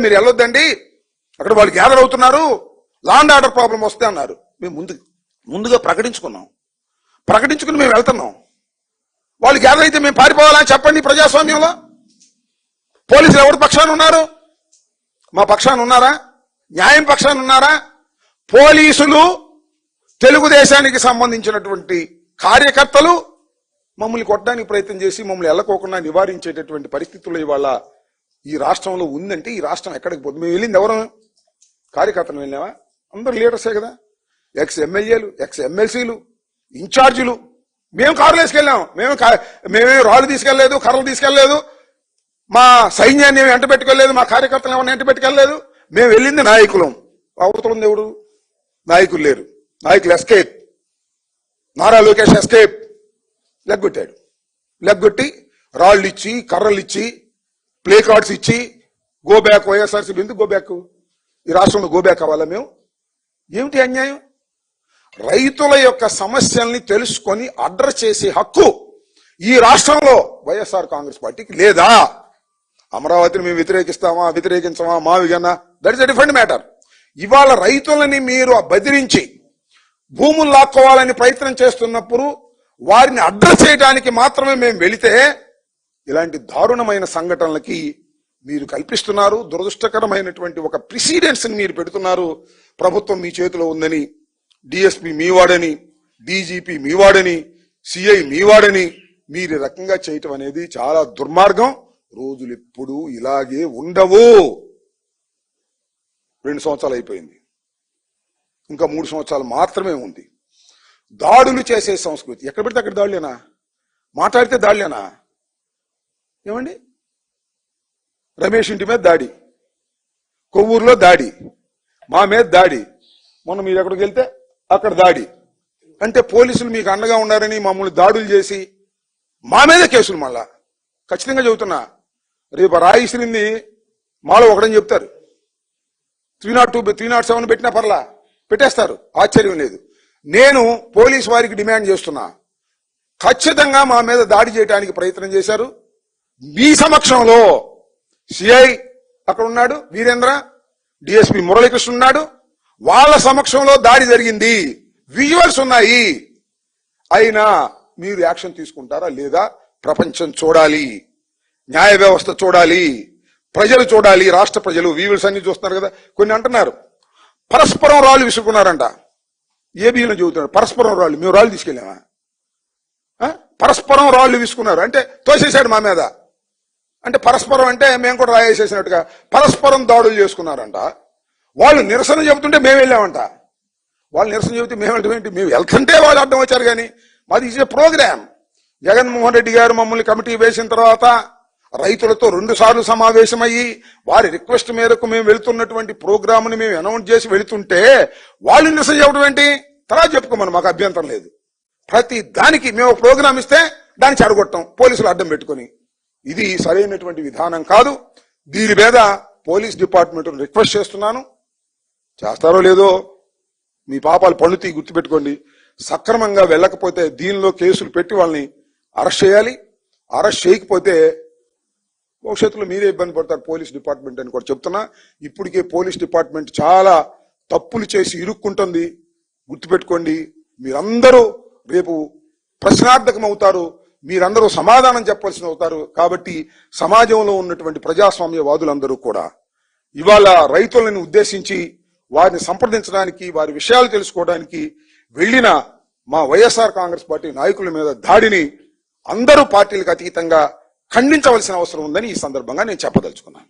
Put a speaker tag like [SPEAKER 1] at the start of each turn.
[SPEAKER 1] మీరు వెళ్ళొద్దండి, అక్కడ వాళ్ళు గ్యాదర్ అవుతున్నారు, లా అండ్ ఆర్డర్ ప్రాబ్లం వస్తే అన్నారు. మేము ముందుగా ప్రకటించుకుని మేము వెళ్తున్నాం. వాళ్ళు గ్యాదర్ అయితే మేము పారిపోవాలని చెప్పండి. ప్రజాస్వామ్యంలో పోలీసులు ఎవరి పక్షాన ఉన్నారు? మా పక్షాన ఉన్నారా? న్యాయం పక్షాన ఉన్నారా? పోలీసులు తెలుగుదేశానికి సంబంధించినటువంటి కార్యకర్తలు మమ్మల్ని కొట్టడానికి ప్రయత్నం చేసి మమ్మల్ని వెళ్ళకోకుండా నివారించేటటువంటి పరిస్థితుల్లో ఇవాళ ఈ రాష్ట్రంలో ఉందంటే ఈ రాష్ట్రం ఎక్కడికి పోతుంది? మేము వెళ్ళింది ఎవరు? కార్యకర్తలు వెళ్ళామా? అందరు లీడర్సే కదా, ఎక్స్ ఎమ్మెల్యేలు, ఎక్స్ ఎమ్మెల్సీలు, ఇన్ఛార్జీలు. మేము కారులు వేసుకెళ్ళాం. మేమే రాళ్ళు తీసుకెళ్లలేదు, కర్రలు తీసుకెళ్లలేదు, మా సైన్యాన్ని వెంట పెట్టుకెళ్లేదు, మా కార్యకర్తలు ఎవరిని వెంట పెట్టుకెళ్లేదు. మేము వెళ్ళింది నాయకులం. అవతలం దేవుడు నాయకులు లేరు. నాయకులు ఎస్కేప్. నారా లోకేష్ ఎస్కేప్. లెగ్గొట్టి రాళ్ళు ఇచ్చి, కర్రలు ఇచ్చి, ప్లే కార్డ్స్ ఇచ్చి గో బ్యాక్ వైఎస్ఆర్సీపీ. ఎందుకు గో బ్యాక్? ఈ రాష్ట్రంలో గో బ్యాక్ అవ్వాలా మేము? ఏమిటి అన్యాయం? రైతుల యొక్క సమస్యల్ని తెలుసుకొని అడ్రస్ చేసే హక్కు ఈ రాష్ట్రంలో వైఎస్ఆర్ కాంగ్రెస్ పార్టీకి లేదా? అమరావతిని మేము వ్యతిరేకించమా మావిగన్నా, that is a different matter. ఇవాళ రైతులని మీరు బెదిరించి భూములు లాక్కోవాలని ప్రయత్నం చేస్తున్నప్పుడు వారిని అడ్రస్ చేయడానికి మాత్రమే మేము వెళితే ఇలాంటి దారుణమైన సంఘటనలకి మీరు కల్పిస్తున్నారు. దురదృష్టకరమైనటువంటి ఒక ప్రిసిడెన్స్ ని మీరు పెడుతున్నారు. ప్రభుత్వం మీ చేతిలో ఉందని, డిఎస్పీ మీవాడని, డీజీపీ మీవాడని, సిఐ మీవాడని మీరు రకంగా చేయటం అనేది చాలా దుర్మార్గం. రోజులు ఎప్పుడు ఇలాగే ఉండవు. 2 సంవత్సరాలు అయిపోయింది, ఇంకా 3 సంవత్సరాలు మాత్రమే ఉంది. దాడులు చేసే సంస్కృతి ఎక్కడ పెడితే అక్కడ దాడులేనా? మాట్లాడితే దాడులేనా? ఏమండి, రమేష్ ఇంటి మీద దాడి, కొవ్వూరులో దాడి, మా మీద దాడి, మొన్న మీరు ఎక్కడికి వెళ్తే అక్కడ దాడి. అంటే పోలీసులు మీకు అండగా ఉన్నారని మమ్మల్ని దాడులు చేసి మా మీద కేసులు. మళ్ళా ఖచ్చితంగా చెబుతున్నా, రేపు రాయిసిరింది మాలో ఒకడని చెప్తారు. 302, 307 పెట్టినా పర్లా, పెట్టేస్తారు, ఆశ్చర్యం లేదు. నేను పోలీసు వారికి డిమాండ్ చేస్తున్నా, ఖచ్చితంగా మా మీద దాడి చేయడానికి ప్రయత్నం చేశారు. మీ సమక్షంలో సిఐ అక్కడ ఉన్నాడు, వీరేంద్ర, డిఎస్పీ మురళీకృష్ణ ఉన్నాడు, వాళ్ళ సమక్షంలో దాడి జరిగింది, విజువల్స్ ఉన్నాయి. అయినా మీరు యాక్షన్ తీసుకుంటారా లేదా? ప్రపంచం చూడాలి, న్యాయ వ్యవస్థ చూడాలి, ప్రజలు చూడాలి, రాష్ట్ర ప్రజలు. విజువల్స్ అన్ని చూస్తున్నారు కదా. కొన్ని అంటున్నారు పరస్పరం రాళ్ళు విసుకున్నారంట. ఏబీలో చెబుతున్నారు పరస్పరం రాళ్ళు. మేము రాళ్ళు తీసుకెళ్ళామా? పరస్పరం రాళ్ళు విసుకున్నారు అంటే తోసేశాడు మా మీద. అంటే పరస్పరం అంటే మేము కూడా రాయేసేసినట్టుగా పరస్పరం దాడులు చేసుకున్నారంట. వాళ్ళు నిరసన చెబుతుంటే మేము వెళ్ళామంట. వాళ్ళు నిరసన చెబితే మేము వెళ్ళటం, మేము వెళ్తుంటే వాళ్ళు అడ్డం వచ్చారు. కానీ మాది is a program. Jaganmohan Reddy garu మమ్మల్ని కమిటీ వేసిన తర్వాత రైతులతో 2 సార్లు సమావేశమయ్యి వారి రిక్వెస్ట్ మేరకు మేము వెళుతున్నటువంటి ప్రోగ్రామ్ ని మేము అనౌన్స్ చేసి వెళుతుంటే వాళ్ళు నిరసన చెప్పడం ఏంటి? తర్వాత చెప్పుకోమని, మాకు అభ్యంతరం లేదు. ప్రతి దానికి మేము ప్రోగ్రామ్ ఇస్తే దాన్ని చెడగొట్టం పోలీసులు అడ్డం పెట్టుకుని. ఇది సరైనటువంటి విధానం కాదు. దీని మీద పోలీస్ డిపార్ట్మెంట్ రిక్వెస్ట్ చేస్తున్నాను. చేస్తారో లేదో మీ పాపాలు పండుతీ, గుర్తుపెట్టుకోండి. సక్రమంగా వెళ్ళకపోతే దీనిలో కేసులు పెట్టి వాళ్ళని అరెస్ట్ చేయాలి. అరెస్ట్ చేయకపోతే భవిష్యత్తులో మీరే ఇబ్బంది పడతారు పోలీస్ డిపార్ట్మెంట్ అని కూడా చెప్తున్నా. ఇప్పటికే పోలీస్ డిపార్ట్మెంట్ చాలా తప్పులు చేసి ఇరుక్కుంటుంది. గుర్తుపెట్టుకోండి, మీరందరూ రేపు ప్రశ్నార్థకం అవుతారు, మీరందరూ సమాధానం చెప్పాల్సి అవుతారు. కాబట్టి సమాజంలో ఉన్నటువంటి ప్రజాస్వామ్యవాదులందరూ కూడా ఇవాళ రైతులను ఉద్దేశించి వారిని సంప్రదించడానికి, వారి విషయాలు తెలుసుకోవడానికి వెళ్లిన మా వైఎస్ఆర్ కాంగ్రెస్ పార్టీ నాయకుల మీద దాడిని అందరూ పార్టీలకు అతీతంగా ఖండించవలసిన అవసరం ఉందని ఈ సందర్భంగా నేను చెప్పదలుచుకున్నాను.